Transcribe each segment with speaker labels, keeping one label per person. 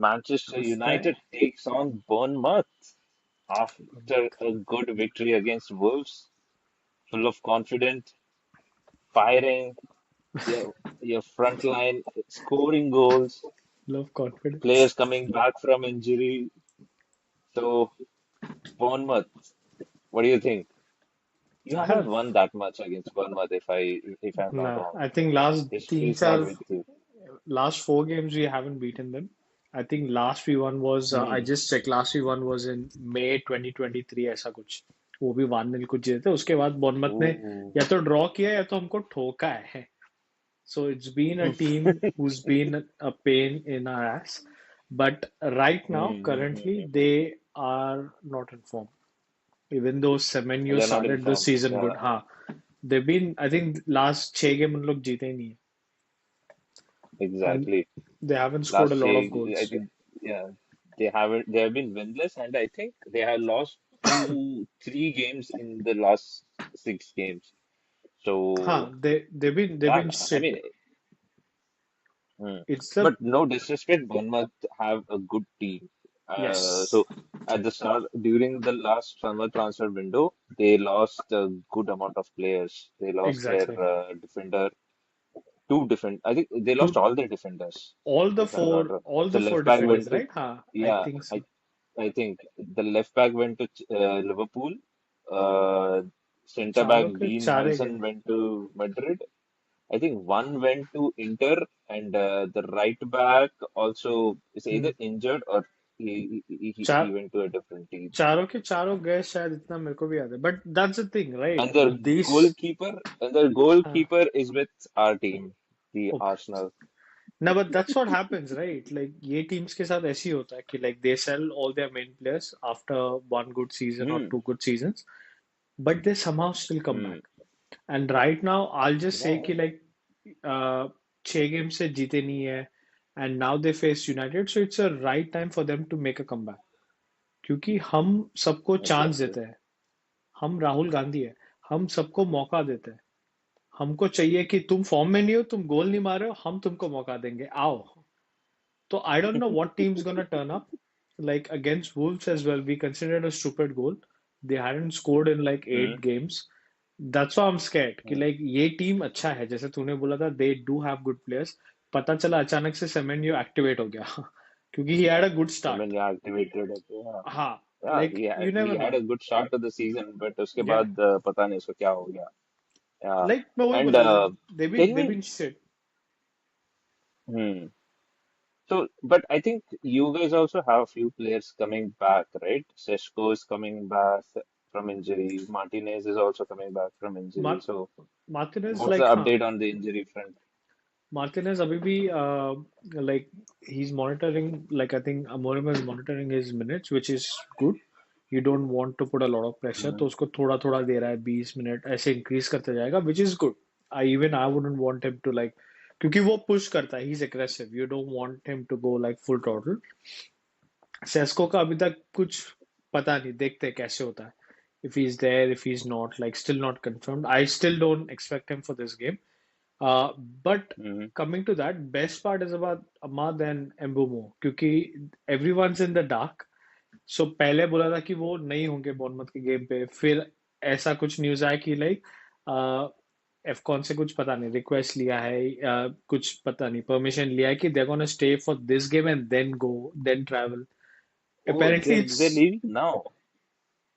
Speaker 1: Manchester
Speaker 2: उसने
Speaker 1: United takes on Bournemouth after a good victory against Wolves, full of confidence, firing, your front line scoring goals,
Speaker 2: love confidence.
Speaker 1: players coming back from injury. So, Bournemouth, what do you think? You
Speaker 2: I
Speaker 1: haven't
Speaker 2: have
Speaker 1: won that much against Bournemouth, if I'm not
Speaker 2: nah.
Speaker 1: wrong.
Speaker 2: I think last
Speaker 1: History
Speaker 2: teen
Speaker 1: is not
Speaker 2: चार
Speaker 1: with you.
Speaker 2: last 4 games we haven't beaten them. I think last we won was I
Speaker 1: Hmm.
Speaker 2: just checked last we won was in May 2023 ऐसा कुछ वो भी 1-0 कुछ जीते थे उसके बाद बॉर्नमथ ने
Speaker 1: Ooh.
Speaker 2: या तो ड्रॉ किया या तो हमको ठोका है. So it's been a team who's been a pain in our ass. But right now, currently,
Speaker 1: Hmm.
Speaker 2: they are not in form. Even though Semenyo
Speaker 1: They're not
Speaker 2: started the
Speaker 1: informed.
Speaker 2: season
Speaker 1: Yeah,
Speaker 2: good, हाँ, they've been. I think last 6 game उन लोग जीते ही नहीं है, and
Speaker 1: exactly.
Speaker 2: they haven't scored a
Speaker 1: Last
Speaker 2: lot of
Speaker 1: say, I
Speaker 2: goals.
Speaker 1: think, yeah, they have been winless, and I think they have lost 3 games in the last 6 games. So
Speaker 2: हाँ, they've
Speaker 1: that,
Speaker 2: been
Speaker 1: I
Speaker 2: shit.
Speaker 1: mean, hmm.
Speaker 2: It's the
Speaker 1: But no disrespect, Bournemouth have a good team.
Speaker 2: yes,
Speaker 1: So at the start, during the last summer transfer window, they lost a good amount of players. They lost their
Speaker 2: exactly.
Speaker 1: defender, two defend. I think they lost
Speaker 2: To
Speaker 1: all their defenders, if I'm not wrong.
Speaker 2: all
Speaker 1: The
Speaker 2: the four
Speaker 1: left back
Speaker 2: defenders,
Speaker 1: went to,
Speaker 2: right? हाँ, I
Speaker 1: yeah,
Speaker 2: think so.
Speaker 1: I think the left back went to Liverpool. Uh, Centre back
Speaker 2: चारों के
Speaker 1: Dean
Speaker 2: चारे
Speaker 1: Henderson
Speaker 2: गए.
Speaker 1: went to Madrid. I think one went to Inter, and the right back also is either
Speaker 2: hmm.
Speaker 1: injured or he
Speaker 2: चार
Speaker 1: went to a different team.
Speaker 2: चारों के चारों गए शायद इतना मेरे को भी याद है but that's the thing right
Speaker 1: And their
Speaker 2: this
Speaker 1: goalkeeper is with our team, the
Speaker 2: okay
Speaker 1: Arsenal.
Speaker 2: ना but that's what happens right like ये टीम्स के साथ ऐसे ही होता है कि like they sell all their main players after one good season और
Speaker 1: Hmm.
Speaker 2: Two good seasons but they somehow still come
Speaker 1: Hmm.
Speaker 2: back and right now I'll just say
Speaker 1: Yeah.
Speaker 2: कि like 6 गेम से जीते नहीं है and now they face United so it's a right time for them to make a comeback क्योंकि हम सबको chance
Speaker 1: Exactly.
Speaker 2: देते हैं हम राहुल गांधी है हम सबको मौका देते हैं हमको चाहिए कि तुम फॉर्म में नहीं हो तुम गोल नहीं मार रहे हो हम तुमको मौका देंगे आओ तो I don't know what teams gonna turn up like against Wolves as well we considered a stupid goal they hadn't scored in like
Speaker 1: Hmm.
Speaker 2: 8 games that's why I'm scared कि
Speaker 1: Hmm.
Speaker 2: like ये team अच्छा है जैसे तूने बोला था they do have good players पता चला अचानक से सेमेन्यो एक्टिवेट हो गया क्योंकि he had a good
Speaker 1: I mean,
Speaker 2: start
Speaker 1: yeah, activated it. Yeah.
Speaker 2: हाँ
Speaker 1: Yeah,
Speaker 2: like you
Speaker 1: he
Speaker 2: never know
Speaker 1: had a good start to the season, but उसके
Speaker 2: yeah
Speaker 1: बाद पता नहीं उसको क्या हो गया. Yeah.
Speaker 2: like मैं वही
Speaker 1: And
Speaker 2: बोल रहा हूँ
Speaker 1: can
Speaker 2: they've
Speaker 1: we?
Speaker 2: been shit
Speaker 1: Hmm. So, but I think you guys also have a few players coming back, right? Seshko is coming back from injury. Martinez is also coming back from injury.
Speaker 2: Mar-
Speaker 1: So,
Speaker 2: Martinez
Speaker 1: what's the
Speaker 2: like हाँ
Speaker 1: update on the injury front?
Speaker 2: Martinez अभी भी like he's monitoring like I think Amorim is monitoring his minutes which is good. You don't want to put a lot of pressure तो
Speaker 1: Hmm.
Speaker 2: उसको थोड़ा थोड़ा दे रहा है 20 minute ऐसे increase करते जाएगा which is good. I wouldn't want him to like क्योंकि वो पुश करता है he's aggressive. You don't want him to go like full throttle. Sesko का अभी तक कुछ पता नहीं देखते हैं कैसे होता है. If he's there, if he's not, like still not confirmed. I still don't expect him for this game. Uh, but
Speaker 1: Hmm.
Speaker 2: coming to that, best part is about Ahmad and Mbumo क्योंकि everyone's in the dark. So पहले बोला था कि वो नहीं होंगे Bournemouth के game पे फिर ऐसा कुछ न्यूज आया कि लाइक एफकॉन से कुछ पता नहीं रिक्वेस्ट लिया है कुछ पता नहीं परमिशन लिया है कि they gonna stay for this game and then go then travel
Speaker 1: Oh,
Speaker 2: apparently it's
Speaker 1: they're leaving now.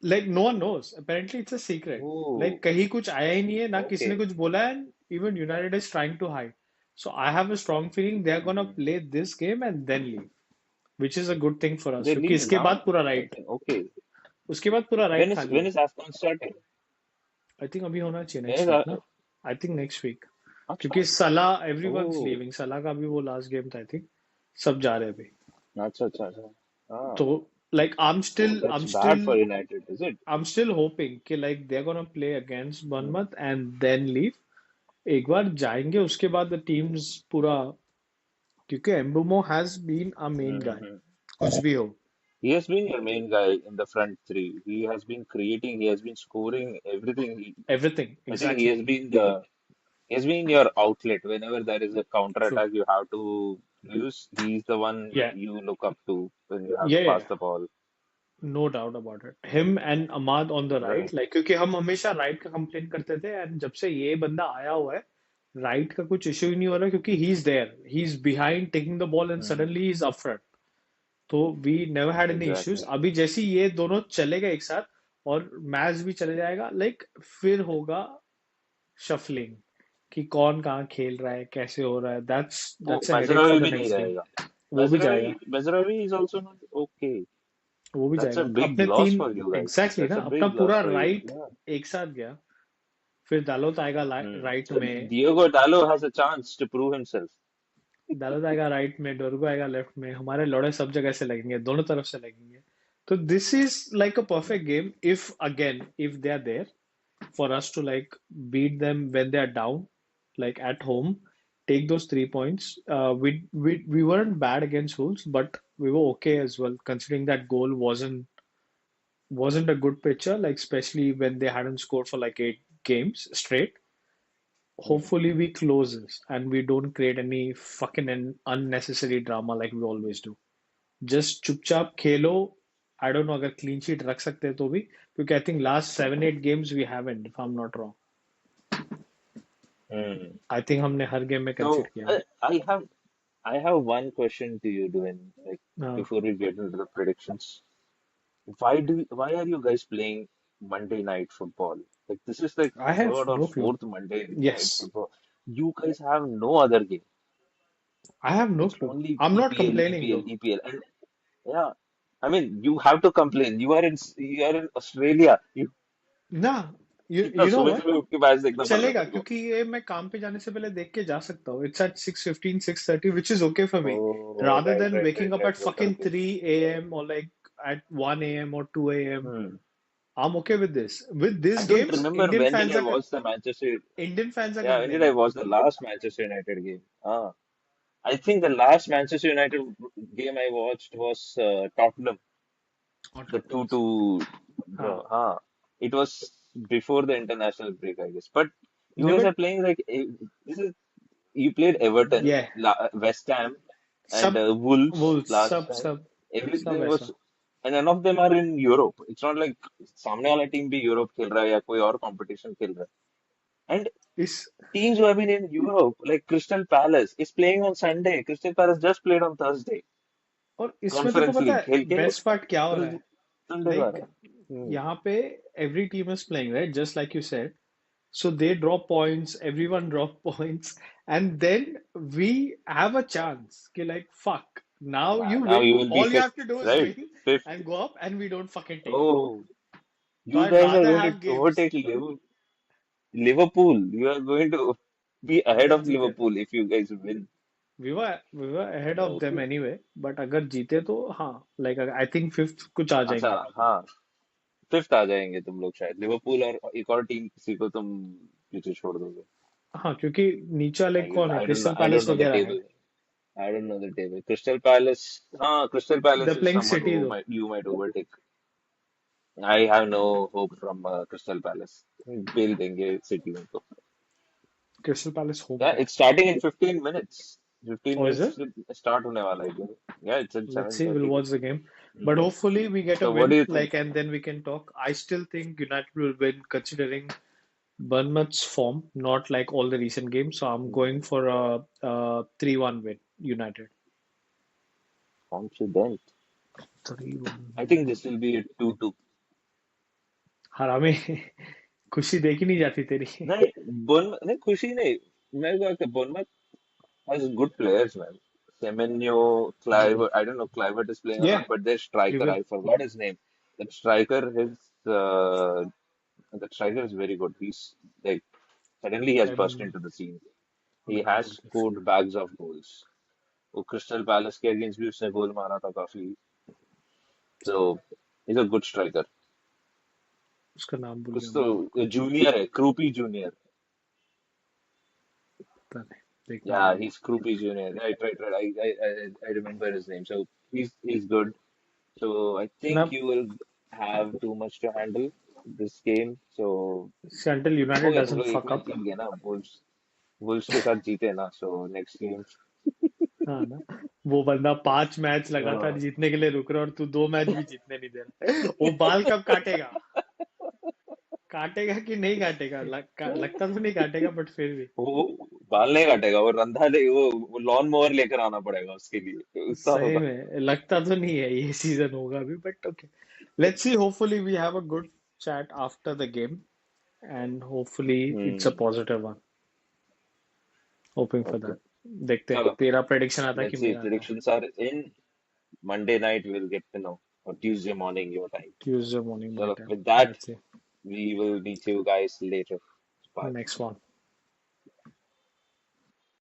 Speaker 2: like no one knows apparently it's a secret like
Speaker 1: Oh,
Speaker 2: कहीं कुछ आया ही नहीं है ना किसी ने
Speaker 1: okay.
Speaker 2: कुछ बोला है even United is trying to hide so I have a strong feeling they are gonna
Speaker 1: Hmm.
Speaker 2: play this game and then leave which is a good thing for us
Speaker 1: They're
Speaker 2: क्योंकि
Speaker 1: leaving
Speaker 2: इसके बाद
Speaker 1: now.
Speaker 2: पूरा
Speaker 1: I
Speaker 2: right
Speaker 1: think okay.
Speaker 2: उसके बाद पूरा right खाली
Speaker 1: When
Speaker 2: है
Speaker 1: is AFCON starting?
Speaker 2: I think अभी होना चाहिए
Speaker 1: When is
Speaker 2: नेक्स्ट वीक ना आई थिंक नेक्स्ट वीक क्योंकि
Speaker 1: अच्छा.
Speaker 2: सलाह एवरीवनस
Speaker 1: Oh,
Speaker 2: लीविंग सलाह का भी वो लास्ट गेम था आई थिंक सब जा रहे हैं अभी
Speaker 1: अच्छा. Ah,
Speaker 2: तो like
Speaker 1: oh, that's
Speaker 2: I'm
Speaker 1: bad
Speaker 2: still
Speaker 1: for United, is it?
Speaker 2: I'm still hoping कि like they're gonna play against Bournemouth and then leave एक बार जाएंगे उसके बाद द टीम्स पूरा क्योंकि Mbeumo has been a main guy
Speaker 1: Mm-hmm.
Speaker 2: कुछ भी हो
Speaker 1: He has been your main guy in the front three. He has been creating, he has been scoring everything.
Speaker 2: Everything
Speaker 1: I think
Speaker 2: exactly
Speaker 1: he has been your outlet. Whenever there is a counter
Speaker 2: true
Speaker 1: attack, you have to. Lewis, he's the one
Speaker 2: Yeah,
Speaker 1: you look up to when you have
Speaker 2: yeah,
Speaker 1: to
Speaker 2: yeah.
Speaker 1: pass the ball,
Speaker 2: no doubt about it him and Amad on the right
Speaker 1: right?
Speaker 2: Like क्योंकि हम हमेशा right का complain करते थे and जब से ये बंदा आया हुआ है राइट का कुछ इशू ही नहीं हो रहा क्योंकि he is there he is behind taking the ball and
Speaker 1: Hmm.
Speaker 2: Suddenly is up front तो we never had any issues
Speaker 1: Exactly.
Speaker 2: अभी जैसे ही ये दोनों चलेगा एक साथ और मैच भी चले जाएगा लाइक फिर होगा शफलिंग कि कौन कहाँ खेल रहा है कैसे हो रहा है
Speaker 1: Oh,
Speaker 2: that's a headache for
Speaker 1: Mazraoui
Speaker 2: the
Speaker 1: भी नहीं
Speaker 2: नेक्स्ट गेम
Speaker 1: रहेगा.
Speaker 2: वो भी जाएगा
Speaker 1: Mazraoui is also not okay.
Speaker 2: वो भी
Speaker 1: That's a
Speaker 2: जाएगा
Speaker 1: big
Speaker 2: अपने
Speaker 1: loss
Speaker 2: तीन
Speaker 1: for you guys.
Speaker 2: Exactly
Speaker 1: That's
Speaker 2: ना
Speaker 1: a
Speaker 2: अपना
Speaker 1: big loss
Speaker 2: पूरा
Speaker 1: for you.
Speaker 2: Right
Speaker 1: Yeah.
Speaker 2: एक साथ गया फिर दालोत आएगा राइट
Speaker 1: So
Speaker 2: में
Speaker 1: Diego Dallo has a chance to prove himself.
Speaker 2: दालोत आएगा राइट में डोरगो आएगा लेफ्ट में हमारे लौड़े सब जगह से लगेंगे दोनों तरफ से लगेंगे तो this is like a perfect game if again if they are there for us to like beat them when they are down like at home take those 3 points we weren't bad against Wolves but we were okay as well considering that goal wasn't a good picture like especially when they hadn't scored for like 8 games straight.
Speaker 1: Hmm.
Speaker 2: Hopefully we close this and we don't create any fucking unnecessary drama like we always do. Just चुपचाप खेलो. I don't know अगर clean sheet रख सकते हैं तो भी क्योंकि I think last 7 8 games we haven't if I'm not wrong.
Speaker 1: Hmm.
Speaker 2: I think हमने हर game में concede
Speaker 1: So
Speaker 2: किया है.
Speaker 1: I have one question to you, Dwayne. Like
Speaker 2: हाँ.
Speaker 1: before we get into the predictions, why are you guys playing Monday night football? Like this is like
Speaker 2: I have
Speaker 1: third or
Speaker 2: no clue.
Speaker 1: fourth Monday night
Speaker 2: Yes,
Speaker 1: football. You guys have no other game.
Speaker 2: I have no
Speaker 1: It's
Speaker 2: clue.
Speaker 1: only
Speaker 2: I'm not
Speaker 1: EPL,
Speaker 2: complaining
Speaker 1: EPL,
Speaker 2: though.
Speaker 1: EPL, and yeah, I mean you have to complain. You are in Australia. You
Speaker 2: ना
Speaker 1: इतना
Speaker 2: you know
Speaker 1: सुबह
Speaker 2: what?
Speaker 1: सुबह उठ के match देखना पड़ रहा है
Speaker 2: चलेगा
Speaker 1: तेरे को.
Speaker 2: क्योंकि ये मैं काम पे जाने से पहले देख के जा सकता हूँ it's eight 6:15 6:30 which is okay for me
Speaker 1: Oh,
Speaker 2: rather
Speaker 1: right,
Speaker 2: than
Speaker 1: right,
Speaker 2: waking
Speaker 1: right,
Speaker 2: up
Speaker 1: right.
Speaker 2: at
Speaker 1: Okay,
Speaker 2: fucking
Speaker 1: okay.
Speaker 2: 3 a.m. or like at 1 a.m. or 2 a.m.
Speaker 1: Hmm.
Speaker 2: I'm okay with
Speaker 1: I
Speaker 2: these
Speaker 1: don't
Speaker 2: games
Speaker 1: remember when did I watch the Manchester.
Speaker 2: Indian fans are
Speaker 1: Yeah, when did I
Speaker 2: complaining
Speaker 1: watch the last Manchester United game? I think the last Manchester United game I watched was Tottenham,
Speaker 2: on
Speaker 1: the
Speaker 2: Tottenham
Speaker 1: 2-2 draw.
Speaker 2: हाँ
Speaker 1: It was before the international break, I guess. But you
Speaker 2: yeah
Speaker 1: guys
Speaker 2: but
Speaker 1: are playing like this is you played Everton,
Speaker 2: yeah
Speaker 1: West Ham, and
Speaker 2: सब
Speaker 1: Wolves
Speaker 2: Wolves
Speaker 1: last
Speaker 2: सब
Speaker 1: time.
Speaker 2: सब सब
Speaker 1: Everything was,
Speaker 2: ऐसा
Speaker 1: and none of them are in Europe. It's not like सामने वाला team भी Europe खेल रहा है या कोई और कंपटीशन खेल रहा है. And
Speaker 2: इस
Speaker 1: teams who have been in Europe, like Crystal Palace, is playing on Sunday. Crystal Palace just played on Thursday.
Speaker 2: और इसमें तेरे को
Speaker 1: कॉन्फ्रेंस
Speaker 2: पता
Speaker 1: लीग
Speaker 2: है
Speaker 1: खेल के
Speaker 2: बेस्ट पार्ट क्या हो रहा
Speaker 1: थर्सडे
Speaker 2: है
Speaker 1: संडे को आ
Speaker 2: लाइक
Speaker 1: रहा है.
Speaker 2: यहाँ पे every team is playing right just like you said. So they drop points, everyone drop points, and then we have a chance. Okay, like fuck. Now you
Speaker 1: Now
Speaker 2: win.
Speaker 1: you will be
Speaker 2: All you
Speaker 1: fifth,
Speaker 2: have to do is
Speaker 1: right?
Speaker 2: win
Speaker 1: Fifth.
Speaker 2: and go up, and we don't fucking take it.
Speaker 1: Oh,
Speaker 2: So
Speaker 1: you
Speaker 2: I'd
Speaker 1: guys are
Speaker 2: rather
Speaker 1: going to
Speaker 2: have games.
Speaker 1: overtake Liverpool. You are going to be ahead
Speaker 2: अगर
Speaker 1: of
Speaker 2: जीते तो
Speaker 1: Liverpool if you guys win.
Speaker 2: we were ahead of them
Speaker 1: Okay.
Speaker 2: anyway. But अगर जीते तो हाँ like I think fifth कुछ आ
Speaker 1: अच्छा,
Speaker 2: जाएंगे.
Speaker 1: हाँ, फिफ्थ आ जाएंगे तुम लोग शायद. लिवरपूल और एक और टीम किसी को तुम पीछे छोड़ दोगे.
Speaker 2: हाँ क्योंकि नीचे वाले
Speaker 1: I guess
Speaker 2: कौन है
Speaker 1: I don't know.
Speaker 2: Crystal
Speaker 1: I don't
Speaker 2: palace
Speaker 1: know the
Speaker 2: वगैरह है.
Speaker 1: table. I don't know the table. Crystal Palace. Crystal Palace
Speaker 2: They're
Speaker 1: is
Speaker 2: playing
Speaker 1: someone
Speaker 2: City
Speaker 1: who
Speaker 2: though.
Speaker 1: you might overtake. I have no hope from Crystal Palace. पेल देंगे city उनको.
Speaker 2: Crystal Palace home
Speaker 1: Yeah,
Speaker 2: पे.
Speaker 1: it's starting in 15 minutes. 15
Speaker 2: Or is
Speaker 1: minutes
Speaker 2: it?
Speaker 1: से start होने वाला है game. Yeah, it's at
Speaker 2: Let's see. We'll
Speaker 1: 7:30.
Speaker 2: watch the game. But
Speaker 1: Hmm.
Speaker 2: hopefully we get a
Speaker 1: So what do
Speaker 2: win,
Speaker 1: you think?
Speaker 2: like, and then we can talk. I still think United will win considering Bournemouth's form, not like all the recent games. So I'm going for a 3-1 win, United.
Speaker 1: Confident.
Speaker 2: 3-1
Speaker 1: I think
Speaker 2: win.
Speaker 1: this will be a 2-2.
Speaker 2: हरामी खुशी देखी नहीं जाती तेरी
Speaker 1: नहीं, नहीं खुशी नहीं. मेरे को लगता है Bournemouth has good players, man. Semenyo,
Speaker 2: Hmm.
Speaker 1: Clivert. I don't know. Clivert is playing or
Speaker 2: Yeah,
Speaker 1: not, but their
Speaker 2: we
Speaker 1: striker,
Speaker 2: will.
Speaker 1: I forgot his name. That striker is uh, that striker is very good. He's like suddenly he has burst
Speaker 2: Um,
Speaker 1: into the scene. He
Speaker 2: मैं
Speaker 1: has
Speaker 2: बोल के
Speaker 1: scored
Speaker 2: free.
Speaker 1: bags of goals. वो crystal palace के against भी उसने गोल मारा था काफी. So he's a good striker.
Speaker 2: उसका नाम भूल
Speaker 1: कुछ
Speaker 2: गया मैं.
Speaker 1: तो जूनियर है, क्रूपी जूनियर.
Speaker 2: पता नहीं देखना
Speaker 1: Yeah,
Speaker 2: पड़ेगा.
Speaker 1: he's Krupi Junior. Right, right, right. I remember his name. So he's good. So I
Speaker 2: ना
Speaker 1: think you will have too much to handle this game. So
Speaker 2: until
Speaker 1: हो
Speaker 2: United
Speaker 1: गया तुम
Speaker 2: doesn't
Speaker 1: लोग एक
Speaker 2: fuck
Speaker 1: मैच
Speaker 2: up.
Speaker 1: जीत गए ना. Wolves Wolves के साथ जीते ना. So next game.
Speaker 2: हाँ ना, वो बंदा 5 मैच लगातार
Speaker 1: हाँ।
Speaker 2: जीतने के लिए रुक रहा है और तू 2 मैच भी जीतने नहीं दे रहा। वो बाल कब काटेगा? काटेगा कि नहीं काटेगा? लगता तो नहीं काटेगा, बट फिर भी
Speaker 1: वो बाल नहीं काटेगा, वो रंधा ले वो लॉन मोवर लेकर आना पड़ेगा उसके लिए, उतना तो
Speaker 2: सही
Speaker 1: पता
Speaker 2: में लगता तो नहीं है ये सीजन होगा अभी, but okay, let's see, hopefully we have a good chat after the game, and hopefully
Speaker 1: है।
Speaker 2: it's a positive one. Hoping for
Speaker 1: okay,
Speaker 2: that. देखते हैं
Speaker 1: चलो,
Speaker 2: तेरा प्रेडिक्शन आता है कि
Speaker 1: लेट्स सी,
Speaker 2: मेरा आता है।
Speaker 1: predictions are in. Monday night we'll get to know, or Tuesday morning your time.
Speaker 2: Tuesday morning my
Speaker 1: So
Speaker 2: time.
Speaker 1: with that,
Speaker 2: Let's see.
Speaker 1: we will meet you guys later. Bye.
Speaker 2: Next one.